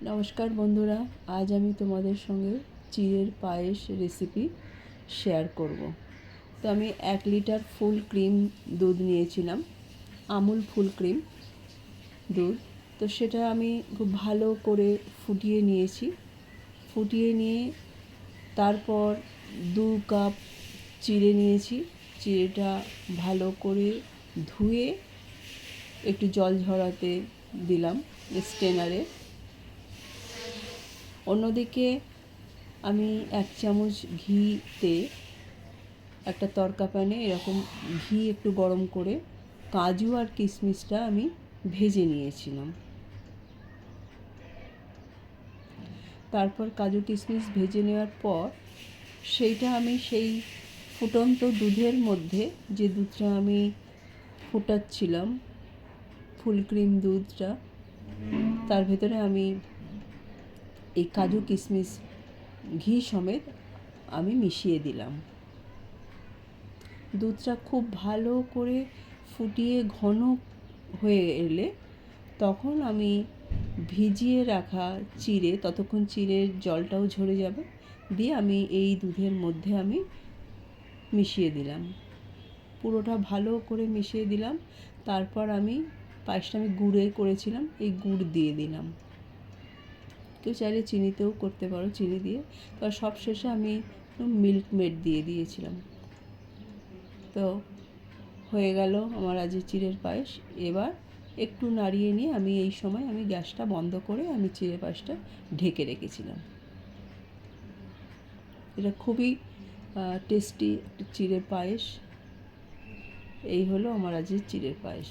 নমস্কার বন্ধুরা, আজ আমি তোমাদের সঙ্গে চিড়ের পায়েস রেসিপি শেয়ার করব। তো আমি 1 লিটার ফুল ক্রিম দুধ নিয়েছিলাম, আমুল ফুল ক্রিম দুধ। তো সেটা আমি খুব ভালো করে ফুটিয়ে নিয়েছি। ফুটিয়ে নিয়ে তারপর 2 কাপ চিড়ে নিয়েছি। চিড়েটা ভালো করে ধুয়ে একটু জল ঝরাতে দিলাম স্ট্রেনারে। অন্যদিকে আমি 1 চামচ ঘিতে একটা তড়কা প্যানে এরকম ঘি একটু গরম করে কাজু আর কিশমিশটা আমি ভেজে নিয়েছিলাম। তারপর কাজু কিশমিশ ভেজে নেওয়ার পর সেইটা আমি সেই ফুটন্ত দুধের মধ্যে, যে দুধটা আমি ফুটাচ্ছিলাম ফুল ক্রিম দুধটা, তার ভেতরে আমি এই কাজু কিশমিশ ঘি সমেত আমি মিশিয়ে দিলাম। দুধটা খুব ভালো করে ফুটিয়ে ঘন হয়ে এলে তখন আমি ভিজিয়ে রাখা চিড়ে, ততক্ষণ চিড়ের জলটাও ঝরে যাবে, দিয়ে আমি এই দুধের মধ্যে আমি মিশিয়ে দিলাম। পুরোটা ভালো করে মিশিয়ে দিলাম। তারপর আমি পায়েসটা আমি গুড়ে করেছিলাম, এই গুড় দিয়ে দিলাম। কেউ চাইলে চিনিতেও করতে পারো, চিনি দিয়ে। তার সব শেষে আমি মিল্ক মেড দিয়ে দিয়েছিলাম। তো হয়ে গেল আমার আজকে চিড়ের পায়েস। এবার একটু নাড়িয়ে নিয়ে আমি এই সময় আমি গ্যাসটা বন্ধ করে আমি চিড়ের পায়েসটা ঢেকে রেখেছিলাম। এটা খুবই টেস্টি চিড়ের পায়েস। এই হলো আমার আজকে চিড়ের পায়েস।